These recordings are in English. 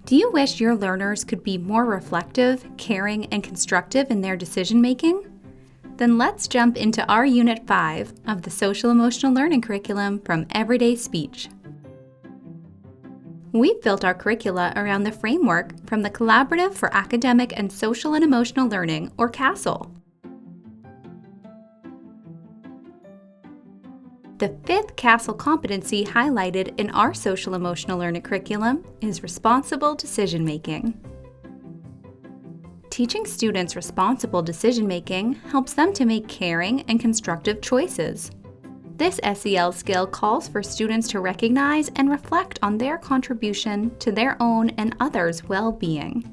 Do you wish your learners could be more reflective, caring, and constructive in their decision-making? Then let's jump into our Unit 5 of the Social Emotional Learning curriculum from Everyday Speech. We've built our curricula around the framework from the Collaborative for Academic and Social and Emotional Learning, or CASEL. The fifth CASEL competency highlighted in our Social Emotional Learning curriculum is responsible decision-making. Teaching students responsible decision-making helps them to make caring and constructive choices. This SEL skill calls for students to recognize and reflect on their contribution to their own and others' well-being.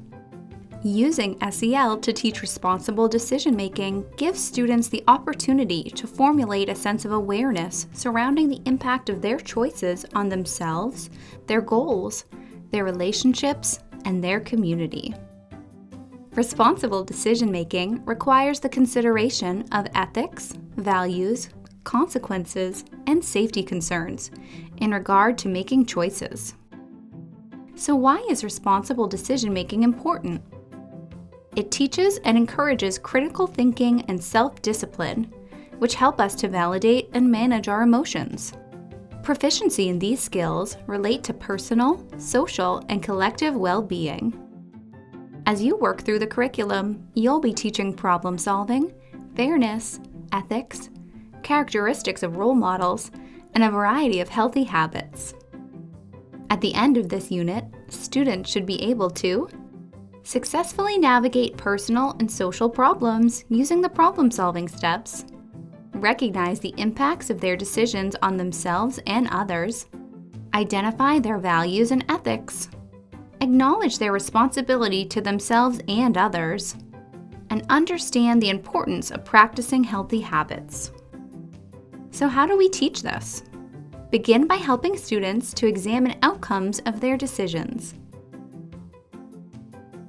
Using SEL to teach responsible decision-making gives students the opportunity to formulate a sense of awareness surrounding the impact of their choices on themselves, their goals, their relationships, and their community. Responsible decision-making requires the consideration of ethics, values, consequences, and safety concerns in regard to making choices. So why is responsible decision-making important? It teaches and encourages critical thinking and self-discipline, which help us to validate and manage our emotions. Proficiency in these skills relate to personal, social, and collective well-being. As you work through the curriculum, you'll be teaching problem-solving, fairness, ethics, characteristics of role models, and a variety of healthy habits. At the end of this unit, students should be able to successfully navigate personal and social problems using the problem-solving steps, recognize the impacts of their decisions on themselves and others, identify their values and ethics, acknowledge their responsibility to themselves and others, and understand the importance of practicing healthy habits. So how do we teach this? Begin by helping students to examine outcomes of their decisions.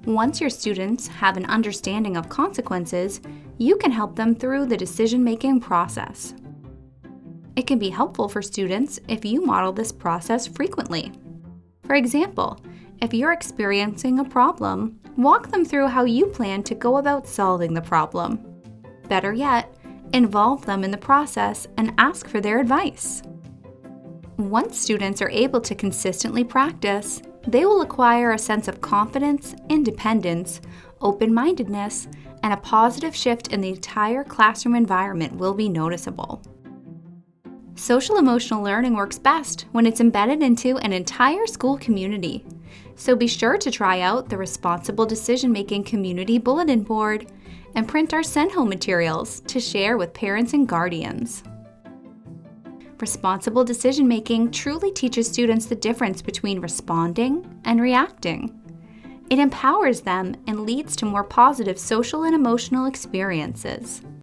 Once your students have an understanding of consequences, you can help them through the decision-making process. It can be helpful for students if you model this process frequently. For example, if you're experiencing a problem, walk them through how you plan to go about solving the problem. Better yet, involve them in the process and ask for their advice. Once students are able to consistently practice, they will acquire a sense of confidence, independence, open-mindedness, and a positive shift in the entire classroom environment will be noticeable. Social emotional learning works best when it's embedded into an entire school community. So be sure to try out the Responsible Decision-Making Community Bulletin Board and print our Send Home materials to share with parents and guardians. Responsible decision-making truly teaches students the difference between responding and reacting. It empowers them and leads to more positive social and emotional experiences.